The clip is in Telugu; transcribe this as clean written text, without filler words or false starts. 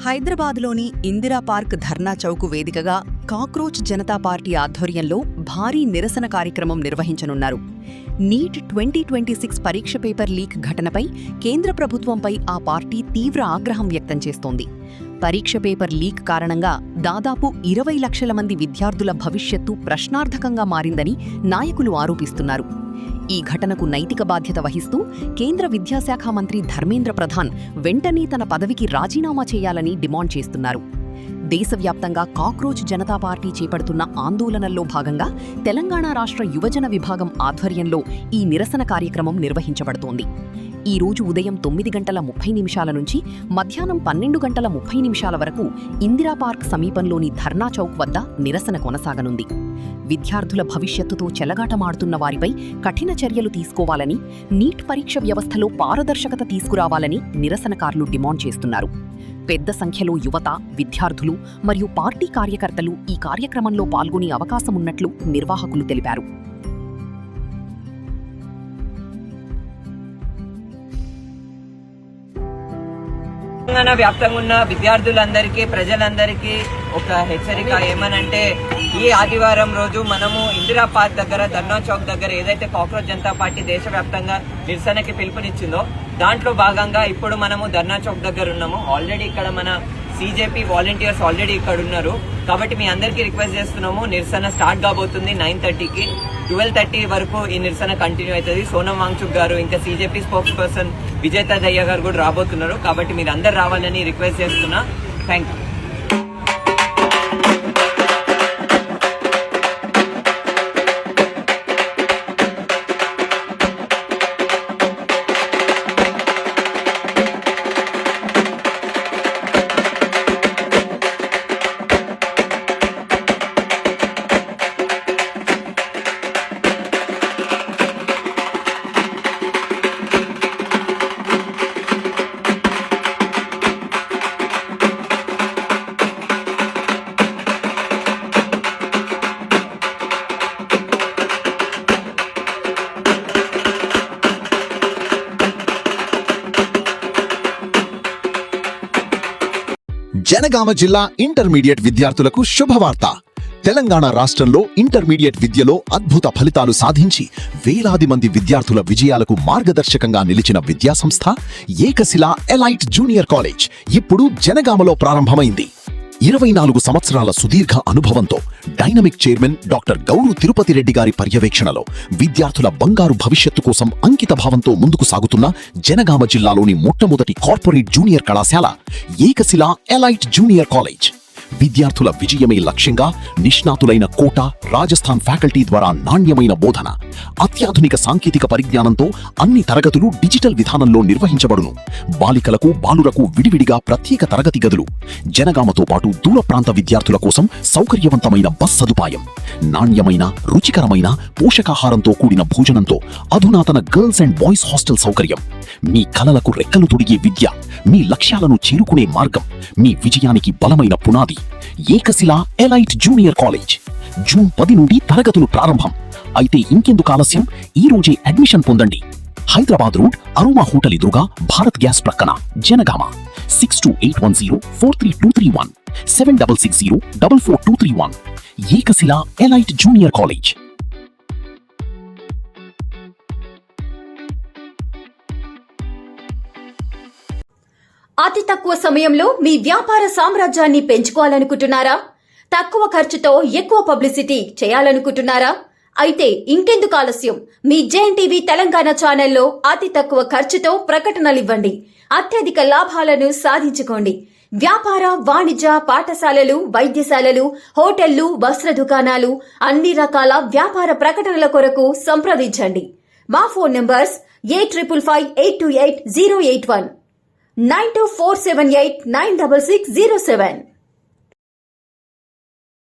హైదరాబాద్లోని ఇందిరా పార్క్ ధర్నా చౌక్ వేదికగా కాక్రోచ్ జనతా పార్టీ ఆధ్వర్యంలో భారీ నిరసన కార్యక్రమం నిర్వహించనున్నారు. నీట్ 2026 పరీక్ష పేపర్ లీక్ ఘటనపై కేంద్ర ప్రభుత్వంపై ఆ పార్టీ తీవ్ర ఆగ్రహం వ్యక్తం చేస్తోంది. పరీక్ష పేపర్ లీక్ కారణంగా దాదాపు 20 లక్షల మంది విద్యార్థుల భవిష్యత్తు ప్రశ్నార్థకంగా మారిందని నాయకులు ఆరోపిస్తున్నారు. ఈ ఘటనకు నైతిక బాధ్యత వహిస్తూ కేంద్ర విద్యాశాఖ మంత్రి ధర్మేంద్ర ప్రధాన్ వెంటనే తన పదవికి రాజీనామా చేయాలని డిమాండ్ చేస్తున్నారు. దేశవ్యాప్తంగా కాక్రోచ్ జనతా పార్టీ చేపడుతున్న ఆందోళనల్లో భాగంగా తెలంగాణ రాష్ట్ర యువజన విభాగం ఆధ్వర్యంలో ఈ నిరసన కార్యక్రమం నిర్వహించబడుతోంది. ఈ రోజు ఉదయం 9:30 నుంచి మధ్యాహ్నం 12:30 వరకు ఇందిరా పార్క్ సమీపంలోని ధర్నా చౌక్ వద్ద నిరసన కొనసాగనుంది. విద్యార్థుల భవిష్యత్తుతో చెలగాటమాడుతున్న వారిపై కఠిన చర్యలు తీసుకోవాలని, నీట్ పరీక్ష వ్యవస్థలో పారదర్శకత తీసుకురావాలని నిరసనకారులు డిమాండ్ చేస్తున్నారు. పెద్ద సంఖ్యలో యువత, విద్యార్థులు మరియు పార్టీ కార్యకర్తలు ఈ కార్యక్రమంలో పాల్గొనే అవకాశమున్నట్లు నిర్వాహకులు తెలిపారు. తెలంగాణ వ్యాప్తంగా ఉన్న విద్యార్థులందరికీ, ప్రజలందరికీ ఒక హెచ్చరిక ఏమనంటే, ఈ ఆదివారం రోజు మనము ఇందిరా పార్క్ దగ్గర, ధర్నా చౌక్ దగ్గర ఏదైతే కాక్రోచ్ జనతా పార్టీ దేశవ్యాప్తంగా నిరసనకి పిలుపునిచ్చిందో దాంట్లో భాగంగా ఇప్పుడు మనము ధర్నా చౌక్ దగ్గర ఉన్నాము. ఆల్రెడీ ఇక్కడ మన సిజేపీ వాలంటీర్స్ ఆల్రెడీ ఇక్కడ ఉన్నారు. కాబట్టి మీ అందరికీ రిక్వెస్ట్ చేస్తున్నాము, నిరసన స్టార్ట్ కాబోతుంది 9:30కి. 12:30 వరకు ఈ నిరసన కంటిన్యూ అవుతుంది. సోనం వాంగ్చుక్ గారు, ఇంకా సిజేపీ స్పోక్స్ పర్సన్ విజేత దయ్య గారు కూడా రాబోతున్నారు. కాబట్టి మీరు అందరు రావాలని రిక్వెస్ట్ చేస్తున్నా. Thank you. జనగామ జిల్లా ఇంటర్మీడియట్ విద్యార్థులకు శుభవార్త. తెలంగాణ రాష్ట్రంలో ఇంటర్మీడియట్ విద్యలో అద్భుత ఫలితాలు సాధించి వేలాది మంది విద్యార్థుల విజయాలకు మార్గదర్శకంగా నిలిచిన విద్యాసంస్థ ఏకశిల ఎలైట్ జూనియర్ కాలేజ్ ఇప్పుడు జనగామలో ప్రారంభమైంది. 24 సంవత్సరాల సుదీర్ఘ అనుభవంతో dynamic chairman doctor Gouru Tirupathi Reddy గారి పర్యవేక్షణలో విద్యార్థుల బంగారు భవిష్యత్తు కోసం అంకిత భావంతో ముందుకు సాగుతున్న జనగామ జిల్లాలోని మొట్టమొదటి కార్పొరేట్ జూనియర్ కళాశాల ఏకశిల ఎలైట్ జూనియర్ కాలేజ్. విద్యార్థుల విజయమే లక్ష్యంగా నిష్ణాతులైన కోట, రాజస్థాన్ ఫ్యాకల్టీ ద్వారా నాణ్యమైన బోధన, అత్యాధునిక సాంకేతిక పరిజ్ఞానంతో అన్ని తరగతులు డిజిటల్ విధానంలో నిర్వహించబడును. బాలికలకు, బాలురకు విడివిడిగా ప్రత్యేక తరగతి గదులు, జనగామతో పాటు దూర ప్రాంత విద్యార్థుల కోసం సౌకర్యవంతమైన బస్ సదుపాయం, నాణ్యమైన, రుచికరమైన పోషకాహారంతో కూడిన భోజనంతో అధునాతన గర్ల్స్ అండ్ బాయ్స్ హాస్టల్ సౌకర్యం. మీ కలలకు రెక్కలు తొడిగే విద్య, మీ లక్ష్యాలను చేరుకునే మార్గం, మీ విజయానికి బలమైన పునాది. ఏకశిల ఎలైట్ జూనియర్ కాలేజ్. జూన్ 10 నుండి తరగతులు ప్రారంభం. అయితే ఇంకెందుకు ఆలస్యం? ఈ రోజే అడ్మిషన్ పొందండి. హైదరాబాద్ రోడ్, అరోమా హోటల్ ఎదురుగా, భారత్ గ్యాస్ ప్రక్కన, జనగామ. 6281043231 7660444231. ఏకశిల ఎలైట్ జూనియర్ కాలేజ్. అతి తక్కువ సమయంలో మీ వ్యాపార సామ్రాజ్యాన్ని పెంచుకోవాలనుకుంటున్నారా? తక్కువ ఖర్చుతో ఎక్కువ పబ్లిసిటీ చేయాలనుకుంటున్నారా? అయితే ఇంకెందుకు ఆలస్యం? మీ జేఎన్టీవీ తెలంగాణ ఛానల్లో అతి తక్కువ ఖర్చుతో ప్రకటనలివ్వండి. అత్యధిక లాభాలను సాధించుకోండి. వ్యాపార, వాణిజ్య, పాఠశాలలు, వైద్యశాలలు, హోటళ్లు, వస్త్ర దుకాణాలు, అన్ని రకాల వ్యాపార ప్రకటనల కొరకు సంప్రదించండి. మా ఫోన్ నంబర్స్ 8558288081 9247896607.